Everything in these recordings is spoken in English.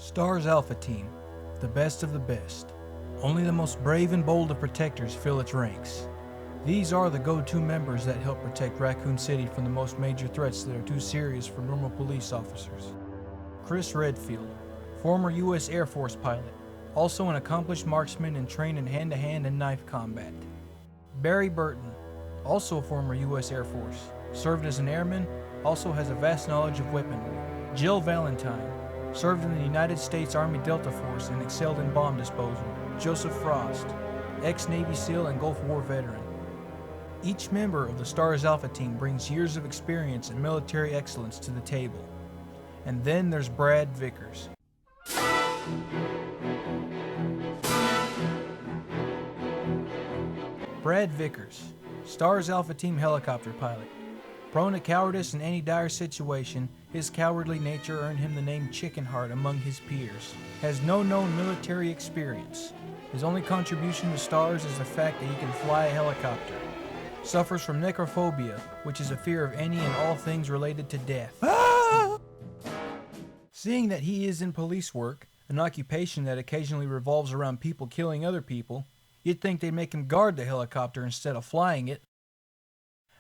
STAR's Alpha Team, the best of the best. Only the most brave and bold of protectors fill its ranks. These are the go-to members that help protect Raccoon City from the most major threats that are too serious for normal police officers. Chris Redfield, former U.S. Air Force pilot, also an accomplished marksman and trained in hand-to-hand and knife combat. Barry Burton, also a former U.S. Air Force, served as an airman, also has a vast knowledge of weaponry. Jill Valentine, served in the United States Army Delta Force and excelled in bomb disposal. Joseph Frost, ex-Navy SEAL and Gulf War veteran. Each member of the STAR's Alpha Team brings years of experience and military excellence to the table. And then there's Brad Vickers. Brad Vickers, STAR's Alpha Team helicopter pilot. Prone to cowardice in any dire situation, his cowardly nature earned him the name Chickenheart among his peers. Has no known military experience. His only contribution to STARS is the fact that he can fly a helicopter. Suffers from necrophobia, which is a fear of any and all things related to death. Seeing that he is in police work, an occupation that occasionally revolves around people killing other people, you'd think they'd make him guard the helicopter instead of flying it.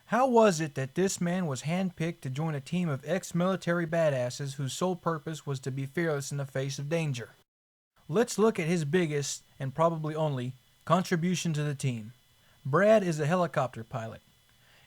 How was it that this man was handpicked to join a team of ex-military badasses whose sole purpose was to be fearless in the face of danger? Let's look at his biggest, and probably only, contribution to the team. Brad is a helicopter pilot.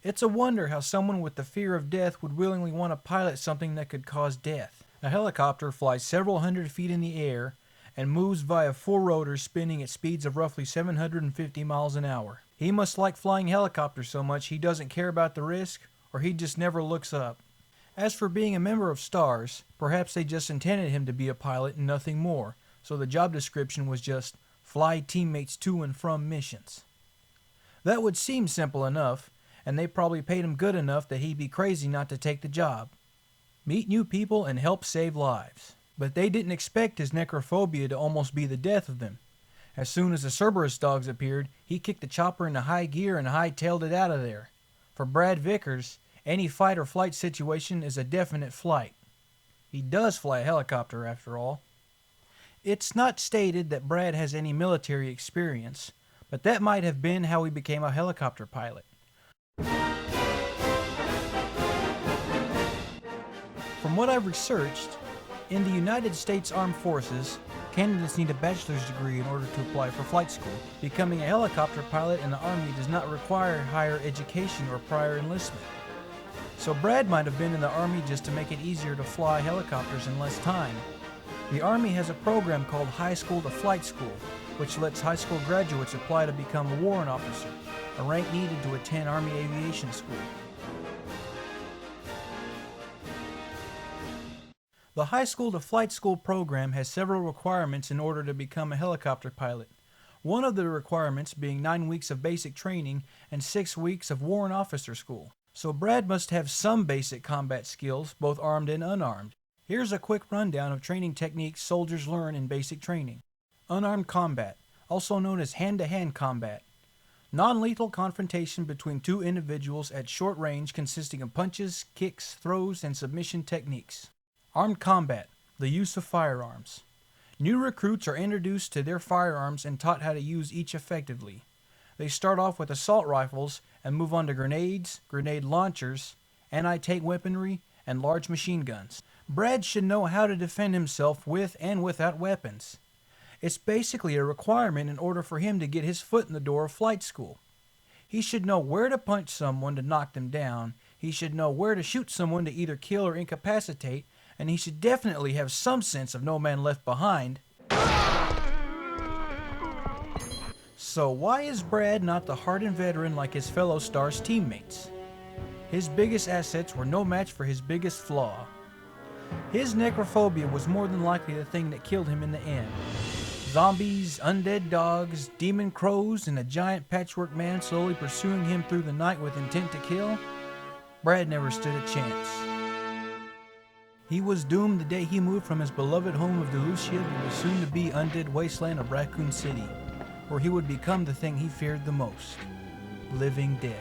It's a wonder how someone with the fear of death would willingly want to pilot something that could cause death. A helicopter flies several hundred feet in the air and moves via four rotors spinning at speeds of roughly 750 miles an hour. He must like flying helicopters so much he doesn't care about the risk, or he just never looks up. As for being a member of STARS, perhaps they just intended him to be a pilot and nothing more, so the job description was just fly teammates to and from missions. That would seem simple enough, and they probably paid him good enough that he'd be crazy not to take the job. Meet new people and help save lives. But they didn't expect his necrophobia to almost be the death of them. As soon as the Cerberus dogs appeared, he kicked the chopper into high gear and hightailed it out of there. For Brad Vickers, any fight or flight situation is a definite flight. He does fly a helicopter after all. It's not stated that Brad has any military experience, but that might have been how he became a helicopter pilot. From what I've researched, in the United States Armed Forces, candidates need a bachelor's degree in order to apply for flight school. Becoming a helicopter pilot in the Army does not require higher education or prior enlistment. So Brad might have been in the Army just to make it easier to fly helicopters in less time. The Army has a program called High School to Flight School, which lets high school graduates apply to become a warrant officer, a rank needed to attend Army Aviation School. The High School to Flight School program has several requirements in order to become a helicopter pilot. One of the requirements being 9 weeks of basic training and 6 weeks of warrant officer school. So Brad must have some basic combat skills, both armed and unarmed. Here's a quick rundown of training techniques soldiers learn in basic training. Unarmed combat, also known as hand-to-hand combat. Non-lethal confrontation between two individuals at short range consisting of punches, kicks, throws, and submission techniques. Armed combat, the use of firearms. New recruits are introduced to their firearms and taught how to use each effectively. They start off with assault rifles and move on to grenades, grenade launchers, anti-tank weaponry, and large machine guns. Brad should know how to defend himself with and without weapons. It's basically a requirement in order for him to get his foot in the door of flight school. He should know where to punch someone to knock them down, he should know where to shoot someone to either kill or incapacitate, and he should definitely have some sense of no man left behind. So why is Brad not the hardened veteran like his fellow STARS teammates? His biggest assets were no match for his biggest flaw. His necrophobia was more than likely the thing that killed him in the end. Zombies, undead dogs, demon crows, and a giant patchwork man slowly pursuing him through the night with intent to kill? Brad never stood a chance. He was doomed the day he moved from his beloved home of Delucia to the soon-to-be undead wasteland of Raccoon City, where he would become the thing he feared the most: living dead.